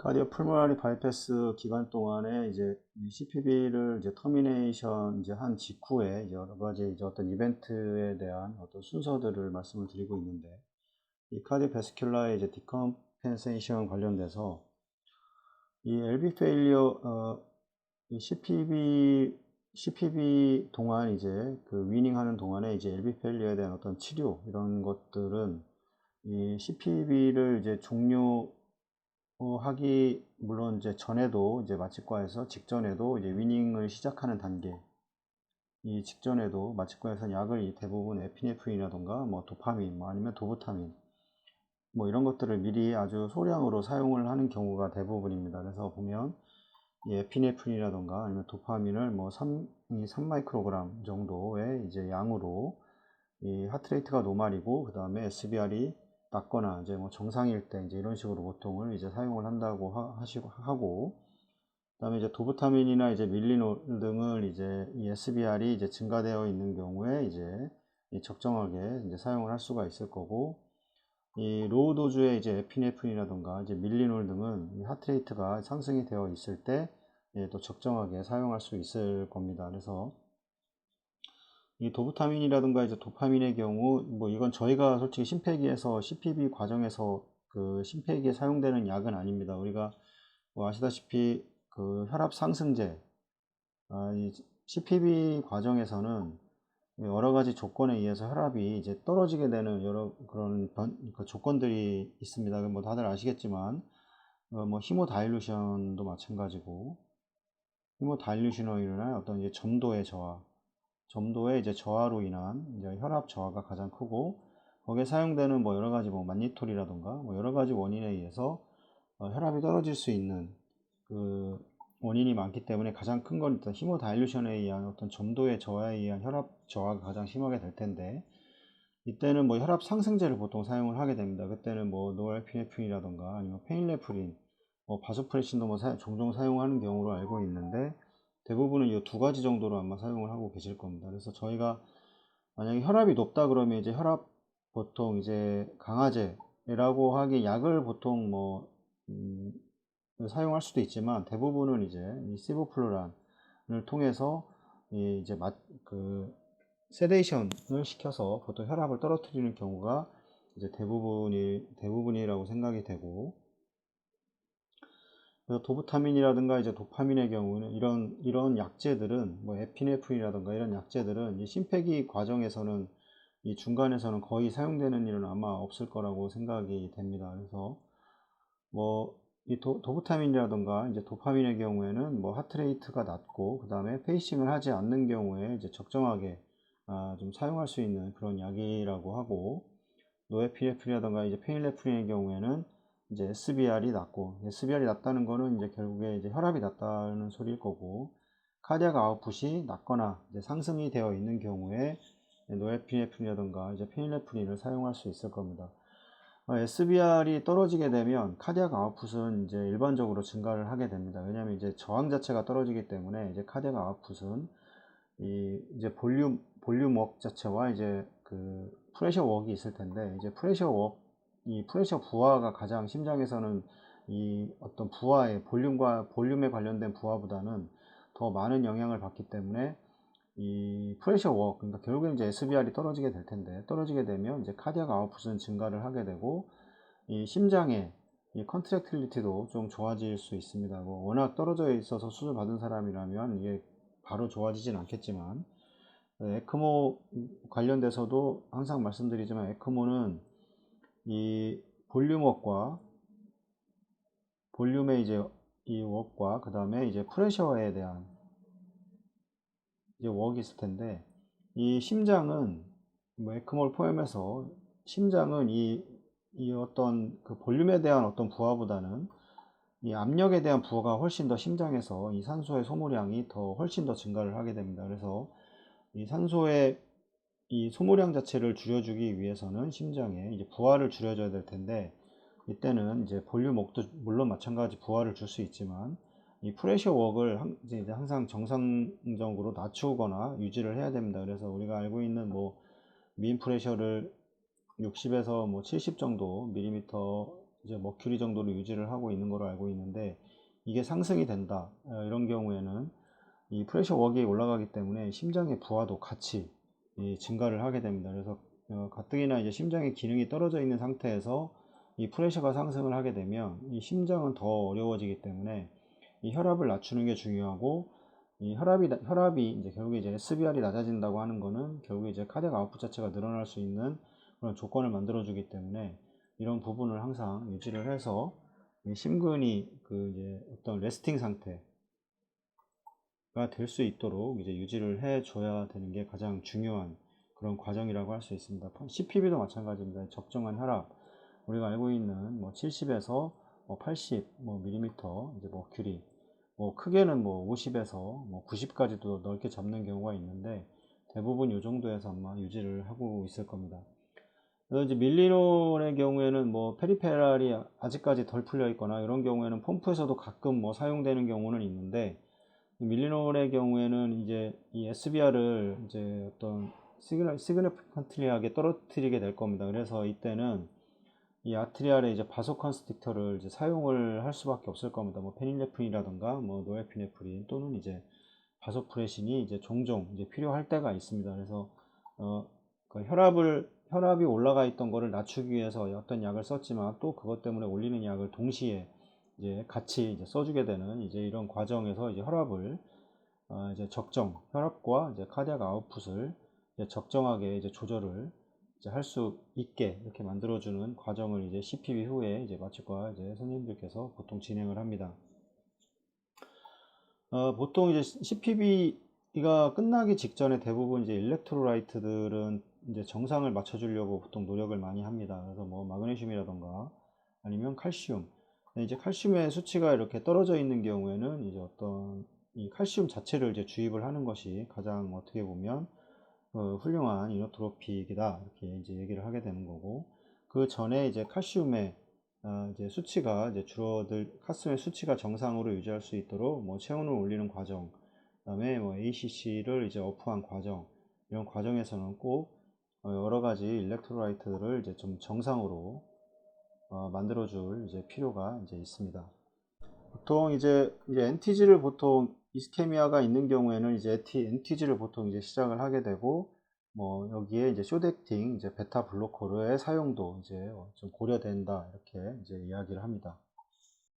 카디오 풀모나리 바이패스 기간 동안에 이제 CPB를 이제 터미네이션 이제 한 직후에 여러 가지 이제 어떤 이벤트에 대한 어떤 순서들을 말씀을 드리고 있는데, 이 카디오베스큘라의 이제 디컴펜세이션 관련돼서 이 LV 페일리어 이 CPB 동안 이제 그 위닝하는 동안에 이제 LV 페일리어에 대한 어떤 치료 이런 것들은 이 CPB를 이제 하기 물론 이제 전에도 이제 마취과에서 직전에도 이제 위닝을 시작하는 단계, 이 직전에도 마취과에서 약을 대부분 에피네프린이라던가 뭐 도파민 뭐 아니면 도부타민 뭐 이런 것들을 미리 아주 소량으로 사용을 하는 경우가 대부분입니다. 그래서 보면 이 에피네프린이라던가 아니면 도파민을 뭐 3마이크로그램 정도의 이제 양으로 이 하트레이트가 노말이고 그 다음에 SBR이 낮거나 이제 뭐 정상일 때 이제 이런 식으로 보통을 이제 사용을 한다고 하고, 그다음에 이제 도부타민이나 이제 밀리놀 등을 이제 이 SBR이 이제 증가되어 있는 경우에 이제 적정하게 이제 사용을 할 수가 있을 거고, 이 로우 도주의 이제 에피네프린이라던가 이제 밀리놀 등은 이 하트레이트가 상승이 되어 있을 때 또 적정하게 사용할 수 있을 겁니다. 그래서 이 도부타민이라든가 이제 도파민의 경우 뭐 이건 저희가 솔직히 심폐기에서 CPB 과정에서 그 심폐기에 사용되는 약은 아닙니다. 우리가 뭐 아시다시피 그 혈압 상승제, 이 CPB 과정에서는 여러 가지 조건에 의해서 혈압이 이제 떨어지게 되는 여러 그런 그 조건들이 있습니다. 뭐 다들 아시겠지만 뭐 히모다일루션도 마찬가지고, 히모다일루션으로 인한 어떤 이제 점도의 이제 저하로 인한 이제 혈압 저하가 가장 크고, 거기에 사용되는 뭐 여러 가지 뭐 만니톨이라던가 뭐 여러 가지 원인에 의해서 혈압이 떨어질 수 있는 그 원인이 많기 때문에 가장 큰 건 일단 히모다일루션에 의한 어떤 점도의 저하에 의한 혈압 저하가 가장 심하게 될 텐데, 이때는 뭐 혈압 상승제를 보통 사용을 하게 됩니다. 그때는 뭐 노알피네프린이라던가 아니면 페닐레프린, 뭐 바소프레신도 뭐 종종 사용하는 경우로 알고 있는데, 대부분은 이 두 가지 정도로 아마 사용을 하고 계실 겁니다. 그래서 저희가 만약에 혈압이 높다 그러면 이제 혈압 보통 이제 강화제라고 하기 약을 보통 뭐 사용할 수도 있지만, 대부분은 이제 이 시보플루란을 통해서 이제 그 세데이션을 시켜서 보통 혈압을 떨어뜨리는 경우가 이제 대부분이라고 생각이 되고, 그래서 도부타민이라든가 이제 도파민의 경우는 이런 약제들은 뭐 에피네프린이라든가 이런 약제들은 이 심폐기 과정에서는 이 중간에서는 거의 사용되는 일은 아마 없을 거라고 생각이 됩니다. 그래서 뭐 이 도부타민이라든가 이제 도파민의 경우에는 뭐 하트레이트가 낮고 그 다음에 페이싱을 하지 않는 경우에 이제 적정하게 좀 사용할 수 있는 그런 약이라고 하고, 노에피네프린이라든가 이제 페닐레프린의 경우에는 이제 SBR이 낮고, SBR이 낮다는 거는 이제 결국에 이제 혈압이 낮다는 소리일 거고, 카디악 아웃풋이 낮거나 이제 상승이 되어 있는 경우에 노에피네프린이라든가 이제 페닐레프린을 사용할 수 있을 겁니다. SBR이 떨어지게 되면 카디악 아웃풋은 이제 일반적으로 증가를 하게 됩니다. 왜냐하면 이제 저항 자체가 떨어지기 때문에 이제 카디악 아웃풋은 이제 볼륨 웍 자체와 이제 그 프레셔 웍이 있을 텐데, 이제 이 프레셔 부하가 가장 심장에서는 이 어떤 부하의 볼륨에 관련된 부하보다는 더 많은 영향을 받기 때문에 이 프레셔 웍, 그러니까 결국엔 이제 SBR이 떨어지게 될 텐데, 떨어지게 되면 이제 카디악 아웃풋은 증가를 하게 되고, 이 심장의 이 컨트랙틸리티도 좀 좋아질 수 있습니다. 뭐 워낙 떨어져 있어서 수술 받은 사람이라면 이게 바로 좋아지진 않겠지만, 에크모 관련돼서도 항상 말씀드리지만, 에크모는 이 볼륨의 이제 이 웍과 그 다음에 이제 프레셔에 대한 이제 웍이 있을 텐데, 이 심장은 뭐 에크모를 포함해서 심장은 이 어떤 그 볼륨에 대한 어떤 부하보다는 이 압력에 대한 부하가 훨씬 더 심장에서 이 산소의 소모량이 훨씬 더 증가를 하게 됩니다. 그래서 이 산소의 이 소모량 자체를 줄여주기 위해서는 심장에 이제 부하를 줄여줘야 될 텐데, 이때는 이제 볼륨 웍도 물론 마찬가지 부하를 줄 수 있지만, 이 프레셔 웍을 이제 항상 정상적으로 낮추거나 유지를 해야 됩니다. 그래서 우리가 알고 있는 뭐 미인 프레셔를 60에서 뭐 70 정도 밀리미터 이제 머큐리 정도로 유지를 하고 있는 걸로 알고 있는데, 이게 상승이 된다. 이런 경우에는 이 프레셔 웍이 올라가기 때문에 심장의 부하도 같이 증가를 하게 됩니다. 그래서 가뜩이나 이제 심장의 기능이 떨어져 있는 상태에서 이 프레셔가 상승을 하게 되면 이 심장은 더 어려워지기 때문에 이 혈압을 낮추는 게 중요하고, 이 혈압이 이제 결국에 이제 SBR이 낮아진다고 하는 거는 결국에 이제 카디악 아웃풋 자체가 늘어날 수 있는 그런 조건을 만들어 주기 때문에, 이런 부분을 항상 유지를 해서 이 심근이 그 이제 어떤 레스팅 상태가 될 수 있도록 이제 유지를 해 줘야 되는 게 가장 중요한 그런 과정이라고 할 수 있습니다. CPB도 마찬가지입니다. 적정한 혈압, 우리가 알고 있는 뭐 70에서 80 밀리미터 이제 머큐리, 크게는 50에서 90까지도 넓게 잡는 경우가 있는데, 대부분 이 정도에서 아마 유지를 하고 있을 겁니다. 이제 밀리놀의 경우에는 페리페랄이 아직까지 덜 풀려 있거나 이런 경우에는 펌프에서도 가끔 사용되는 경우는 있는데, 밀리놀의 경우에는 이제 이 SBR을 이제 어떤 시그니피컨트리하게 떨어뜨리게 될 겁니다. 그래서 이때는 이 아트리알의 이제 바소 컨스틱터를 이제 사용을 할 수밖에 없을 겁니다. 페닐레프린이라든가 노에피네프린 또는 이제 바소프레신이 이제 종종 이제 필요할 때가 있습니다. 그래서 그 혈압이 올라가 있던 거를 낮추기 위해서 어떤 약을 썼지만, 또 그것 때문에 올리는 약을 동시에 이제 같이 이제 써주게 되는 이제 이런 과정에서 이제 혈압을 이제 혈압과 이제 카디악 아웃풋을 이제 적정하게 이제 조절을 이제 할 수 있게 이렇게 만들어주는 과정을 이제 CPB 후에 이제 마취과 이제 선생님들께서 보통 진행을 합니다. 보통 이제 CPB가 끝나기 직전에 대부분 이제 일렉트로라이트들은 이제 정상을 맞춰주려고 보통 노력을 많이 합니다. 그래서 마그네슘이라던가 아니면 칼슘. 이제 칼슘의 수치가 이렇게 떨어져 있는 경우에는 이제 어떤 이 칼슘 자체를 이제 주입을 하는 것이 가장 어떻게 보면 훌륭한 이노트로픽이다, 이렇게 이제 얘기를 하게 되는 거고, 그 전에 이제 칼슘의 이제 수치가 이제 칼슘의 수치가 정상으로 유지할 수 있도록 체온을 올리는 과정, 그다음에 ACC를 이제 업한 과정, 이런 과정에서는 꼭 여러 가지 일렉트로라이트들을 이제 좀 정상으로 만들어줄 이제 필요가 이제 있습니다. 보통 이제 NTG를 보통 이스케미아가 있는 경우에는 이제 NTG를 보통 이제 시작을 하게 되고, 여기에 이제 쇼덱팅 이제 베타 블로커의 사용도 이제 좀 고려된다, 이렇게 이제 이야기를 합니다.